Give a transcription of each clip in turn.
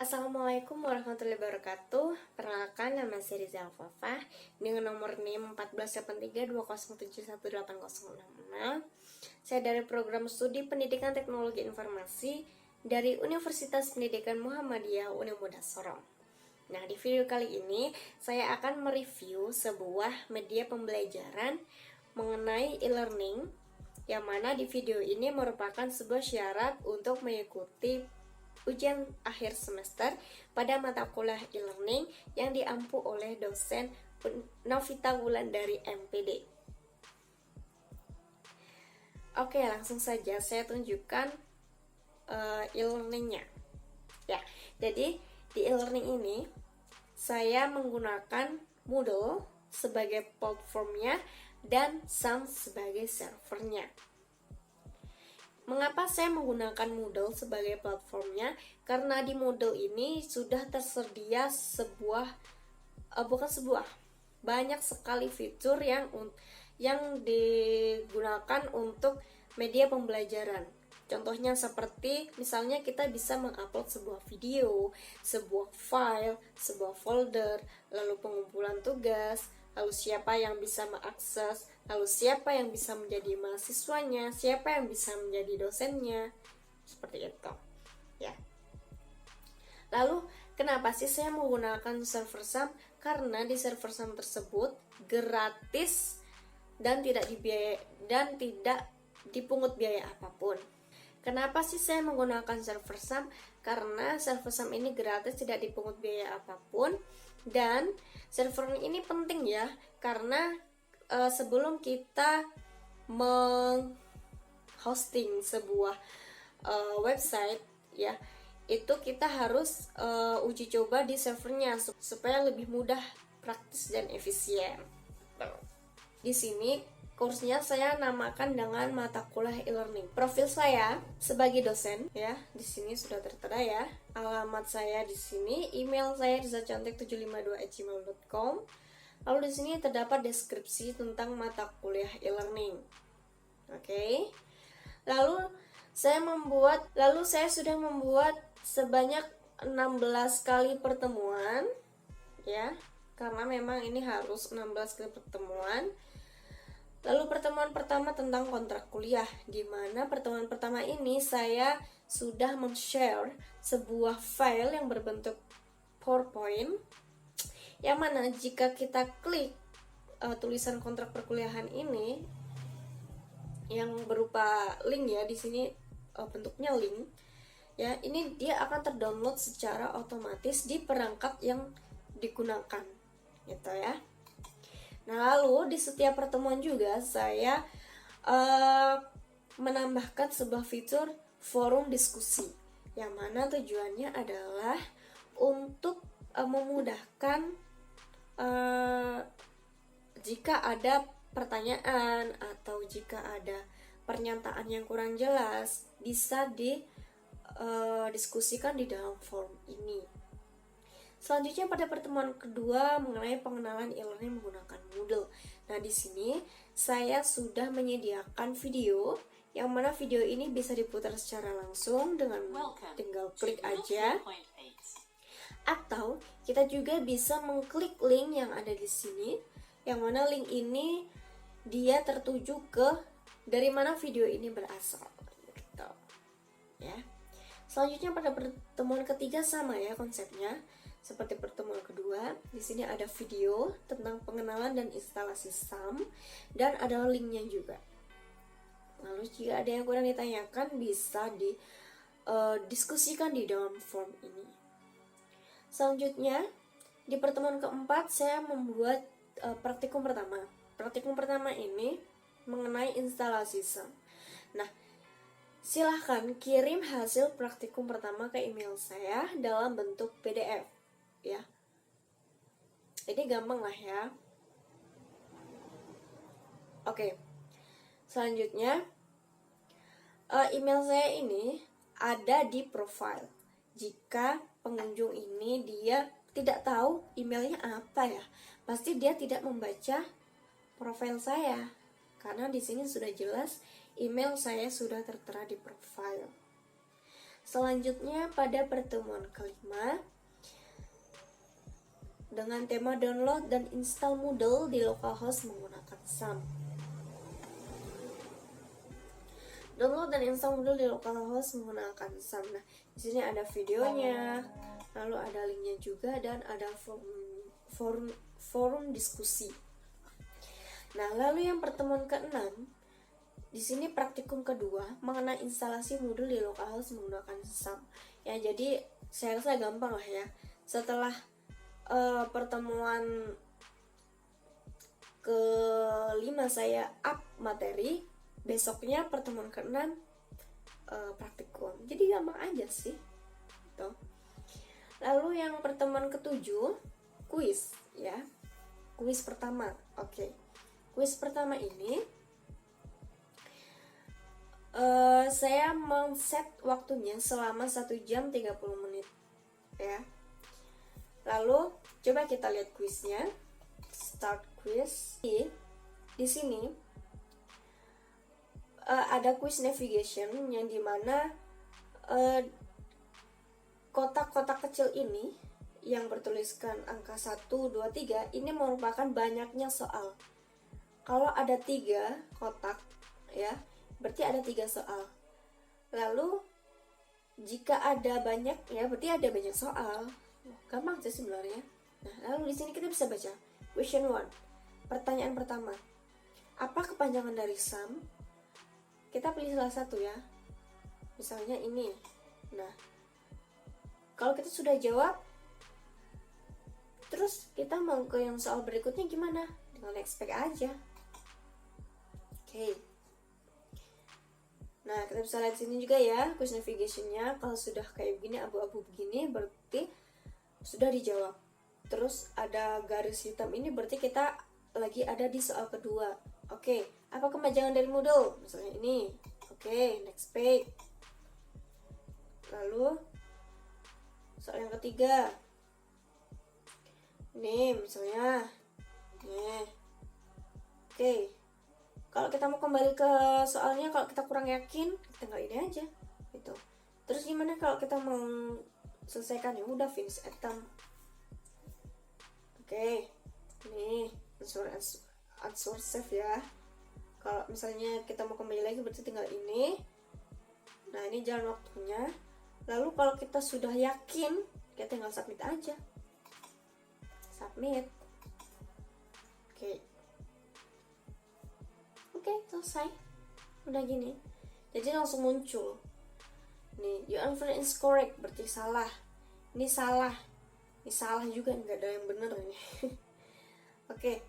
Assalamualaikum warahmatullahi wabarakatuh. Perkenalkan, nama saya Rizal Fafah dengan nomor NIM 1487320718066. Saya dari program studi Pendidikan Teknologi Informasi dari Universitas Pendidikan Muhammadiyah Unimuda Sorong. Nah, di video kali ini saya akan mereview sebuah media pembelajaran mengenai e-learning, yang mana di video ini merupakan sebuah syarat untuk mengikuti ujian akhir semester pada mata kuliah e-learning yang diampu oleh dosen Novita Wulandari MPD. Oke, langsung saja saya tunjukkan e-learningnya. Ya, jadi di e-learning ini saya menggunakan Moodle sebagai platformnya dan Sam sebagai servernya. Mengapa saya menggunakan Moodle sebagai platformnya? Karena di Moodle ini sudah tersedia banyak sekali fitur yang digunakan untuk media pembelajaran. Contohnya seperti misalnya kita bisa mengupload sebuah video, sebuah file, sebuah folder, lalu pengumpulan tugas, lalu siapa yang bisa mengakses, lalu siapa yang bisa menjadi mahasiswanya, siapa yang bisa menjadi dosennya, seperti itu ya. Lalu kenapa sih saya menggunakan server Sam? Karena di server Sam tersebut gratis dan tidak dipungut biaya apapun. Kenapa sih saya menggunakan server Sam? Karena server Sam ini gratis, tidak dipungut biaya apapun. Dan server ini penting ya, karena sebelum kita menghosting sebuah website ya, itu kita harus uji coba di servernya supaya lebih mudah, praktis dan efisien. Di sini kursnya saya namakan dengan mata kuliah e-learning. Profil saya sebagai dosen ya, di sini sudah tertera ya. Alamat saya di sini, email saya rizacantik752@gmail.com. Lalu di sini terdapat deskripsi tentang mata kuliah e-learning. Oke. Lalu saya sudah membuat sebanyak 16 kali pertemuan ya. Karena memang ini harus 16 kali pertemuan. Lalu pertemuan pertama tentang kontrak kuliah, di mana pertemuan pertama ini saya sudah men-share sebuah file yang berbentuk PowerPoint, yang mana jika kita klik tulisan kontrak perkuliahan ini yang berupa link ya, di sini bentuknya link ya, ini dia akan terdownload secara otomatis di perangkat yang digunakan gitu ya. Nah, lalu di setiap pertemuan juga saya menambahkan sebuah fitur forum diskusi, yang mana tujuannya adalah untuk memudahkan jika ada pertanyaan atau jika ada pernyataan yang kurang jelas, bisa didiskusikan di dalam forum ini. Selanjutnya pada pertemuan kedua mengenai pengenalan e-learning menggunakan Moodle. Nah, di sini saya sudah menyediakan video, yang mana video ini bisa diputar secara langsung dengan tinggal klik aja. Atau kita juga bisa mengklik link yang ada di sini, yang mana link ini dia tertuju ke dari mana video ini berasal gitu. Ya. Selanjutnya pada pertemuan ketiga sama ya konsepnya. Seperti pertemuan kedua, di sini ada video tentang pengenalan dan instalasi SAM, dan ada linknya juga. Lalu jika ada yang kurang ditanyakan, bisa didiskusikan di dalam form ini. Selanjutnya, di pertemuan keempat saya membuat praktikum pertama. Praktikum pertama ini mengenai instalasi SAM. Nah, silahkan kirim hasil praktikum pertama ke email saya dalam bentuk PDF ya. Ini gampang lah ya. Oke. Selanjutnya email saya ini ada di profile. Jika pengunjung ini dia tidak tahu emailnya apa ya, pasti dia tidak membaca profil saya, karena di sini sudah jelas email saya sudah tertera di profile. Selanjutnya pada pertemuan kelima dengan tema download dan install Moodle di localhost menggunakan SAM. Download dan install Moodle di localhost menggunakan SAM. Nah, di sini ada videonya, lalu ada linknya juga, dan ada forum diskusi. Nah, lalu yang pertemuan ke-6, di sini praktikum kedua mengenai instalasi Moodle di localhost menggunakan SAM. Ya, jadi saya rasa gampang lah ya. Setelah pertemuan ke-5 saya up materi, besoknya pertemuan ke-6 praktikum. Jadi gampang aja sih. Gitu. Lalu yang pertemuan ke-7 kuis ya. Kuis pertama. Oke. Kuis pertama ini saya men-set waktunya selama 1 jam 30 menit ya. Lalu coba kita lihat kuisnya. Start quiz. Di sini ada quiz navigation yang dimana kotak-kotak kecil ini yang bertuliskan angka 1, 2, 3 ini merupakan banyaknya soal. Kalau ada 3 kotak ya, berarti ada 3 soal. Lalu jika ada banyak ya, berarti ada banyak soal. Gampang sih sebenarnya. Nah, lalu di sini kita bisa baca question 1. Pertanyaan pertama. Apa kepanjangan dari SAM? Kita pilih salah satu ya. Misalnya ini. Nah, kalau kita sudah jawab, terus kita mau ke yang soal berikutnya gimana? Dengan expect aja. Oke. Nah, kita bisa lihat sini juga ya, quiz navigation-nya. Kalau sudah kayak begini, abu-abu begini, berarti sudah dijawab. Terus ada garis hitam ini berarti kita lagi ada di soal kedua. Oke, apa kepanjangan dari Moodle? Misalnya ini. Oke, next page. Lalu soal yang ketiga. Ini misalnya. Nih. Oke. Kalau kita mau kembali ke soalnya, kalau kita kurang yakin, kita tinggal ini aja. Gitu. Terus gimana kalau kita mau selesaikan? Ya udah finish attempt. Oke, ini answer save ya. Kalau misalnya kita mau kembali lagi berarti tinggal ini. Nah, ini jalan waktunya. Lalu kalau kita sudah yakin, kita tinggal submit aja. Submit. Oke, selesai. Udah gini. Jadi langsung muncul. Nih, your answer is correct, berarti salah. Ini salah. Ini salah juga, nggak ada yang benar ini. Oke.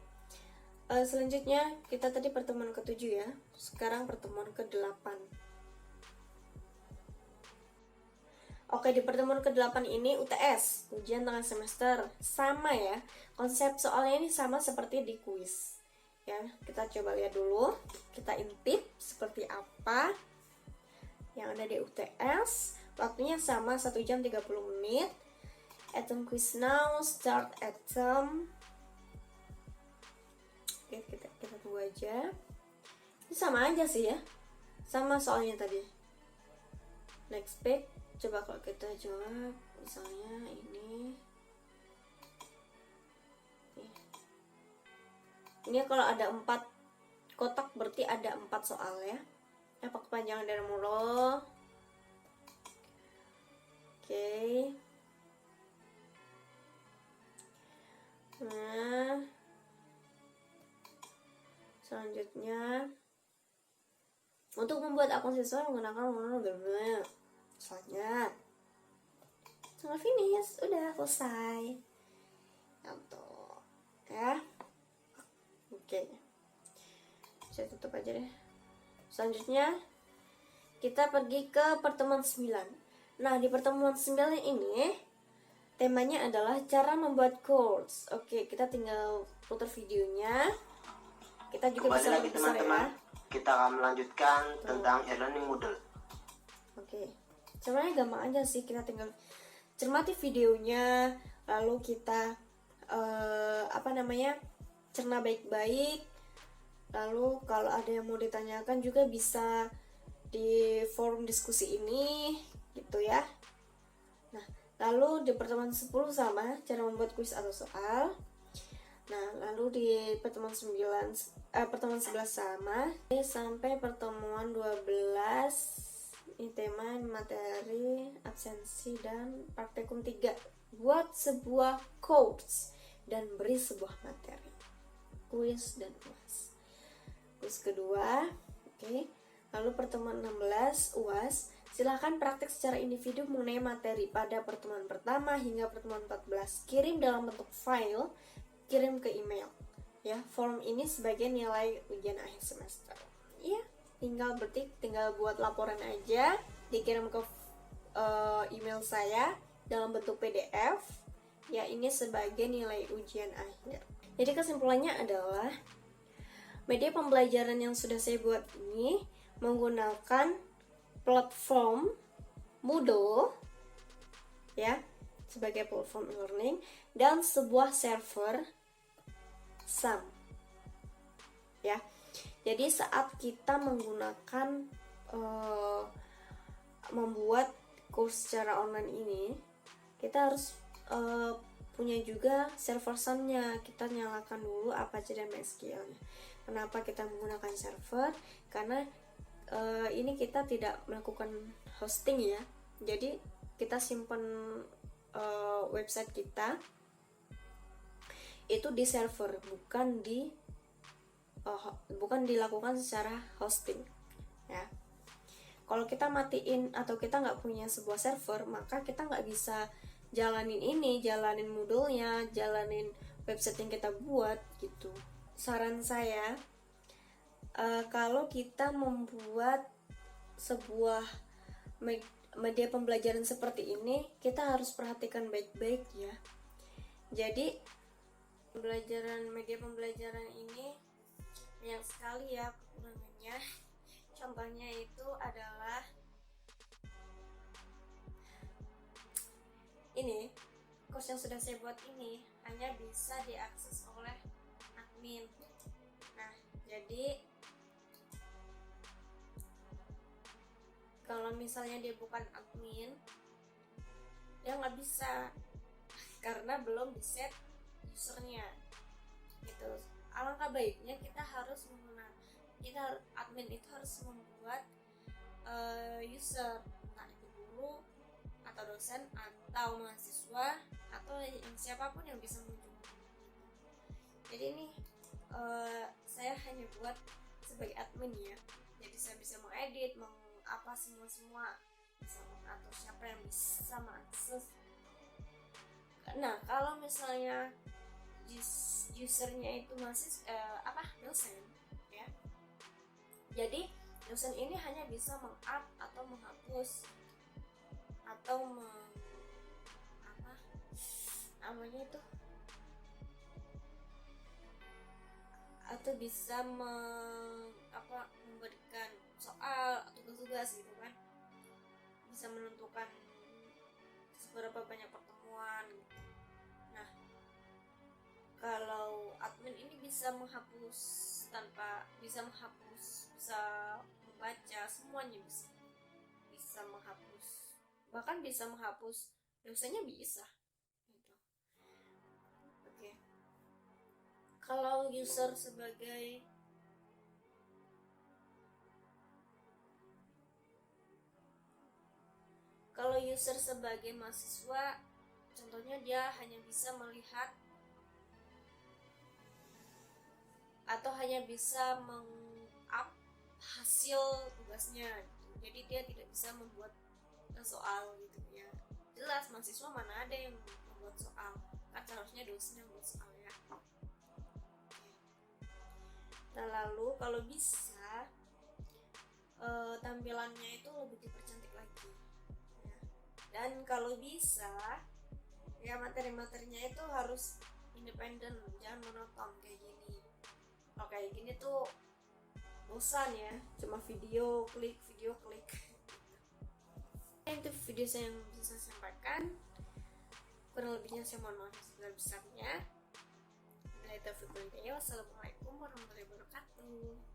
Selanjutnya kita tadi pertemuan ke-7 ya. Sekarang pertemuan ke-8. Oke, di pertemuan ke-8 ini UTS, ujian tengah semester. Sama ya. Konsep soalnya ini sama seperti di kuis. Ya, kita coba lihat dulu. Kita intip seperti apa yang ada di UTS. Waktunya sama 1 jam 30 menit. Attempt quiz now, start attempt. Oke, kita tunggu aja. Ini sama aja sih ya. Sama soalnya tadi. Next page. Coba kalau kita jawab misalnya ini. Ini kalau ada 4 kotak berarti ada 4 soal ya. Apa kepanjangan dari Moodle? Oke. Nah, selanjutnya untuk membuat akun siswa menggunakan Moodle misalnya tinggal finish, udah selesai. Untuk ya. Oke. Saya tutup aja deh. Selanjutnya kita pergi ke pertemuan 9. Nah, di pertemuan 9 ini temanya adalah cara membuat course. Oke, kita tinggal putar videonya. Kita juga kembali bisa lagi teman-teman. Kita akan melanjutkan tentang e-learning Moodle. Oke. Sebenarnya gampang aja sih, kita tinggal cermati videonya, lalu kita cerna baik-baik. Lalu kalau ada yang mau ditanyakan juga bisa di forum diskusi ini. gitu ya. Nah, lalu di pertemuan 10 sama cara membuat kuis atau soal. Nah, lalu di pertemuan 11 sama sampai pertemuan 12 ini tema, materi, absensi, dan praktikum 3. Buat sebuah quotes dan beri sebuah materi. Kuis dan UAS. Kuis kedua, oke. Lalu pertemuan 16 UAS, silakan praktik secara individu mengenai materi pada pertemuan pertama hingga pertemuan 14. Kirim dalam bentuk file, kirim ke email. Ya, form ini sebagai nilai ujian akhir semester. Ya, tinggal buat laporan aja, dikirim ke email saya dalam bentuk PDF. Ya, ini sebagai nilai ujian akhir. Jadi kesimpulannya adalah media pembelajaran yang sudah saya buat ini menggunakan platform Moodle ya sebagai platform e-learning dan sebuah server SAM ya. Jadi saat kita menggunakan membuat kurs secara online ini, kita harus punya juga server SAM-nya. Kita nyalakan dulu Apache dan MySQL-nya. Kenapa kita menggunakan server? Karena ini kita tidak melakukan hosting ya. Jadi kita simpan website kita itu di server, bukan dilakukan secara hosting ya. Kalau kita matiin atau kita nggak punya sebuah server, maka kita nggak bisa jalanin Moodle-nya, jalanin website yang kita buat gitu. Saran saya, kalau kita membuat sebuah media pembelajaran seperti ini, kita harus perhatikan baik-baik ya. Jadi media pembelajaran ini banyak sekali ya kekurangannya. Contohnya itu adalah ini, kurs yang sudah saya buat ini hanya bisa diakses oleh admin. Nah, jadi kalau misalnya dia bukan admin, dia nggak bisa karena belum di set usernya gitu. Alangkah baiknya admin itu harus membuat user, entah itu guru atau dosen atau mahasiswa atau yang siapapun yang bisa mengunjungi. Jadi ini saya hanya buat sebagai admin ya. Jadi saya bisa mengedit, semua bisa mengatur siapa yang bisa mengakses. Nah, kalau misalnya usernya itu dosen ya. Jadi dosen ini hanya bisa meng-up atau menghapus atau atau bisa memberikan soal atau tugas gitu kan, bisa menentukan seberapa banyak pertemuan gitu. Nah, kalau admin ini bisa menghapus, bisa membaca, semuanya bisa menghapus, bahkan bisa menghapus dosennya bisa gitu. Oke. Kalau user sebagai mahasiswa, contohnya dia hanya bisa melihat atau hanya bisa meng-up hasil tugasnya gitu. Jadi dia tidak bisa membuat soal gitu ya. Jelas mahasiswa mana ada yang membuat soal, kan seharusnya dosen yang membuat soal ya. Nah, lalu kalau bisa tampilannya itu lebih dipercantik lagi ya. Dan kalau bisa ya materi-materinya itu harus independen, jangan monoton kayak gini. Kalau kayak gini tuh bosan ya, cuma video klik. Itu video saya yang bisa saya sampaikan. Kurang lebihnya saya mohon maaf sebesar-besarnya. Wassalamualaikum warahmatullahi wabarakatuh.